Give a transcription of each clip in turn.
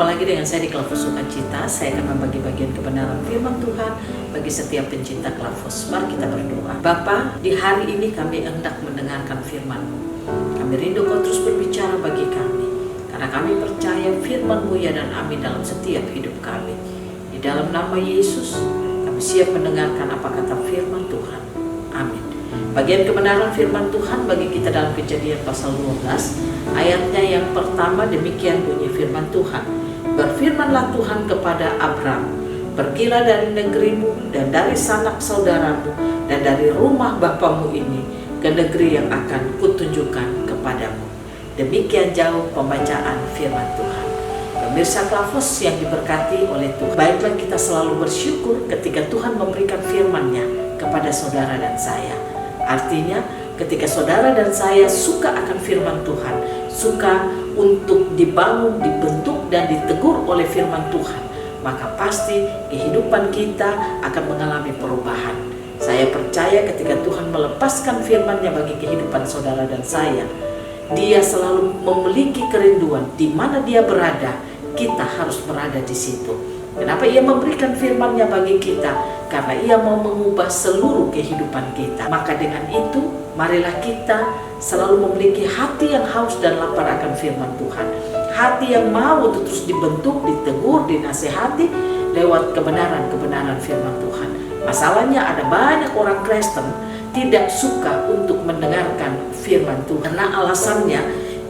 Jumpa lagi dengan saya di Klavos Sukacita. Saya akan membagi bagian kebenaran firman Tuhan bagi setiap pencinta Klavos. Mari kita berdoa. Bapa, di hari ini kami hendak mendengarkan firman-Mu. Kami rindu Kau terus berbicara bagi kami, karena kami percaya firman-Mu ya dan amin dalam setiap hidup kami. Di dalam nama Yesus, kami siap mendengarkan apa kata firman Tuhan. Amin. Bagian kebenaran firman Tuhan bagi kita dalam Kejadian pasal 12, ayatnya yang pertama demikian bunyi firman Tuhan. Berfirmanlah Tuhan kepada Abram, pergilah dari negerimu dan dari sanak saudaramu dan dari rumah bapamu ini ke negeri yang akan kutunjukkan kepadamu. Demikian jauh pembacaan firman Tuhan. Pemirsa Klavos yang diberkati oleh Tuhan, baiklah kita selalu bersyukur ketika Tuhan memberikan firman-Nya kepada saudara dan saya. Artinya ketika saudara dan saya suka akan firman Tuhan, suka untuk dibangun, dibentuk dan ditegur oleh firman Tuhan, maka pasti kehidupan kita akan mengalami perubahan. Saya percaya ketika Tuhan melepaskan firman-Nya bagi kehidupan saudara dan saya, Dia selalu memiliki kerinduan di mana Dia berada, kita harus berada di situ. Kenapa Ia memberikan firman-Nya bagi kita? Karena Ia mau mengubah seluruh kehidupan kita. Maka dengan itu, marilah kita selalu memiliki hati yang haus dan lapar akan firman Tuhan. Hati yang mau untuk terus dibentuk, ditegur, dinasehati lewat kebenaran-kebenaran firman Tuhan. Masalahnya ada banyak orang Kristen tidak suka untuk mendengarkan firman Tuhan. Karena alasannya,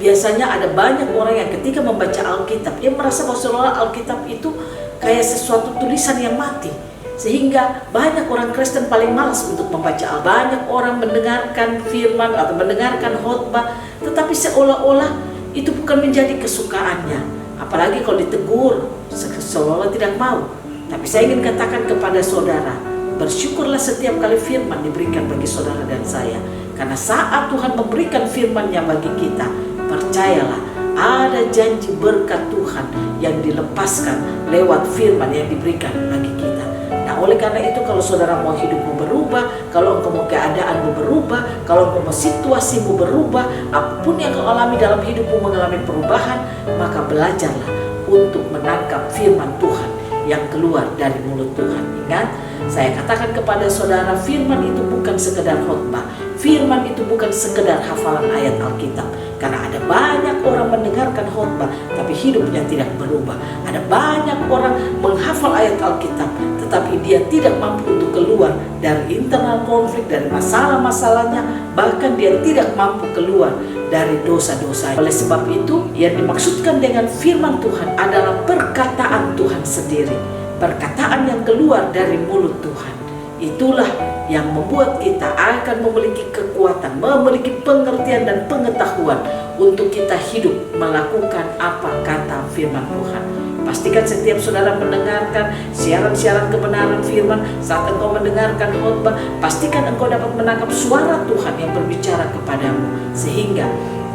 biasanya ada banyak orang yang ketika membaca Alkitab, dia merasa bahwa seolah Alkitab itu kayak sesuatu tulisan yang mati. Sehingga banyak orang Kristen paling malas untuk membaca Alkitab. Banyak orang mendengarkan firman atau mendengarkan khotbah, tetapi seolah-olah itu bukan menjadi kesukaannya. Apalagi kalau ditegur, seolah-olah tidak mau. Tapi saya ingin katakan kepada saudara, bersyukurlah setiap kali firman diberikan bagi saudara dan saya. Karena saat Tuhan memberikan firman-Nya bagi kita, percayalah, ada janji berkat Tuhan yang dilepaskan lewat firman yang diberikan bagi kita. Nah, oleh karena itu kalau saudara mau hidupmu berubah, kalau engkau mau keadaanmu berubah, kalau engkau mau situasimu berubah, apapun yang kau alami dalam hidupmu mengalami perubahan, maka belajarlah untuk menangkap firman Tuhan yang keluar dari mulut Tuhan. Ingat, saya katakan kepada saudara, firman itu bukan sekedar khotbah. Firman itu bukan sekedar hafalan ayat Alkitab. Karena ada banyak orang mendengarkan khotbah, tapi hidupnya tidak berubah. Ada banyak orang menghafal ayat Alkitab, tetapi dia tidak mampu untuk keluar dari internal konflik, dari masalah-masalahnya. Bahkan dia tidak mampu keluar dari dosa-dosa. Oleh sebab itu, yang dimaksudkan dengan firman Tuhan adalah perkataan Tuhan sendiri. Perkataan yang keluar dari mulut Tuhan. Itulah yang membuat kita akan memiliki kekuatan, memiliki pengertian dan pengetahuan untuk kita hidup melakukan apa kata firman Tuhan. Pastikan setiap saudara mendengarkan siaran-siaran kebenaran firman. Saat engkau mendengarkan khotbah, pastikan engkau dapat menangkap suara Tuhan yang berbicara kepadamu, sehingga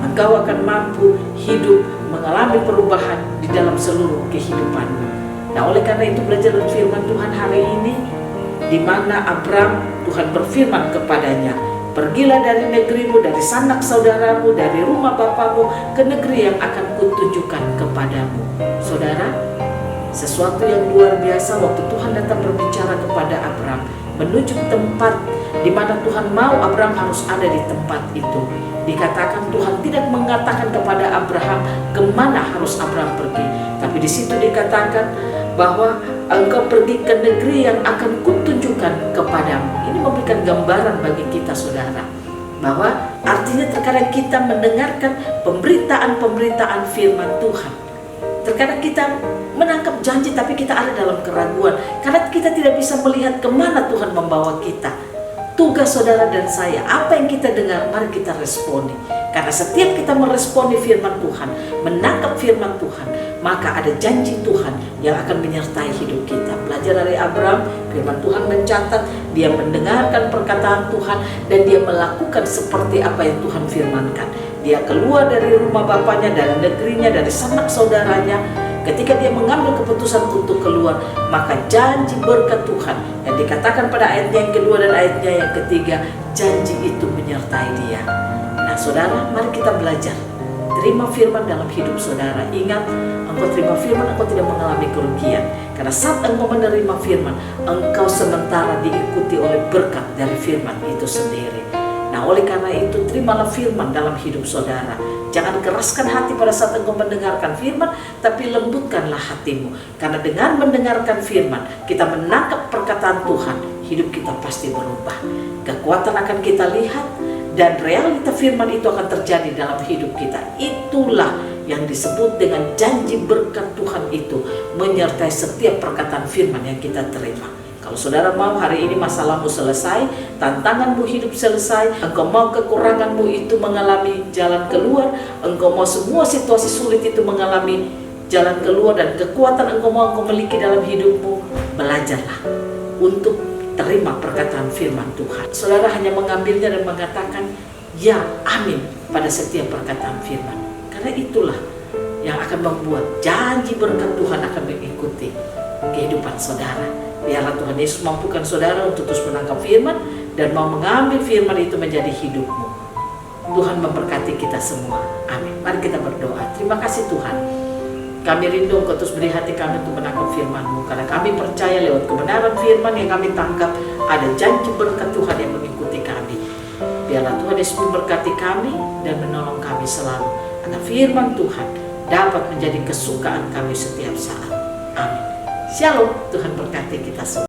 engkau akan mampu hidup mengalami perubahan di dalam seluruh kehidupanmu. Nah, oleh karena itu belajar firman Tuhan hari ini, di mana Abram, Tuhan berfirman kepadanya, pergilah dari negerimu, dari sanak saudaramu, dari rumah bapamu ke negeri yang akan kutunjukkan kepadamu. Saudara, sesuatu yang luar biasa waktu Tuhan datang berbicara kepada Abram, menuju tempat di mana Tuhan mau Abram harus ada di tempat itu. Dikatakan Tuhan tidak mengatakan kepada Abraham kemana harus Abram pergi, tapi di situ dikatakan bahwa engkau pergi ke negeri yang akan kutunjukkan kepadamu. Ini memberikan gambaran bagi kita saudara, bahwa artinya terkadang kita mendengarkan pemberitaan-pemberitaan firman Tuhan. Terkadang kita menangkap janji tapi kita ada dalam keraguan, karena kita tidak bisa melihat kemana Tuhan membawa kita. Tugas saudara dan saya, apa yang kita dengar, mari kita responi. Karena setiap kita meresponi firman Tuhan, menangkap firman Tuhan, maka ada janji Tuhan yang akan menyertai hidup kita. Belajar dari Abram, firman Tuhan mencatat, dia mendengarkan perkataan Tuhan dan dia melakukan seperti apa yang Tuhan firmankan. Dia keluar dari rumah bapaknya, dari negerinya, dari sanak saudaranya. Ketika dia mengambil keputusan untuk keluar, maka janji berkat Tuhan yang dikatakan pada ayatnya yang kedua dan ayatnya yang ketiga, janji itu menyertai dia. Nah saudara, mari kita belajar. Terima firman dalam hidup saudara. Ingat, engkau terima firman, engkau tidak mengalami kerugian. Karena saat engkau menerima firman, engkau sementara diikuti oleh berkat dari firman itu sendiri. Nah, oleh karena itu, terimalah firman dalam hidup saudara. Jangan keraskan hati pada saat engkau mendengarkan firman, tapi lembutkanlah hatimu. Karena dengan mendengarkan firman, kita menangkap perkataan Tuhan, hidup kita pasti berubah. Kekuatan akan kita lihat, dan realita firman itu akan terjadi dalam hidup kita. Itulah yang disebut dengan janji berkat Tuhan itu menyertai setiap perkataan firman yang kita terima. Kalau saudara mau hari ini masalahmu selesai, tantanganmu hidup selesai, engkau mau kekuranganmu itu mengalami jalan keluar, engkau mau semua situasi sulit itu mengalami jalan keluar, dan kekuatan engkau mau engkau miliki dalam hidupmu, belajarlah untuk terima perkataan firman Tuhan. Saudara hanya mengambilnya dan mengatakan ya, amin pada setiap perkataan firman. Karena itulah yang akan membuat janji berkat Tuhan akan mengikuti kehidupan saudara. Biarlah Tuhan Yesus mampukan saudara untuk terus menangkap firman dan mau mengambil firman itu menjadi hidupmu. Tuhan memberkati kita semua. Amin. Mari kita berdoa. Terima kasih Tuhan. Kami rindu Engkau terus beri hati kami untuk menangkap firman-Mu. Karena kami percaya lewat kebenaran firman yang kami tangkap, ada janji berkat Tuhan yang mengikuti kami. Biarlah Tuhan Yesus memberkati kami dan menolong kami selalu. Agar firman Tuhan dapat menjadi kesukaan kami setiap saat. Amin. Shalom, Tuhan berkati kita semua.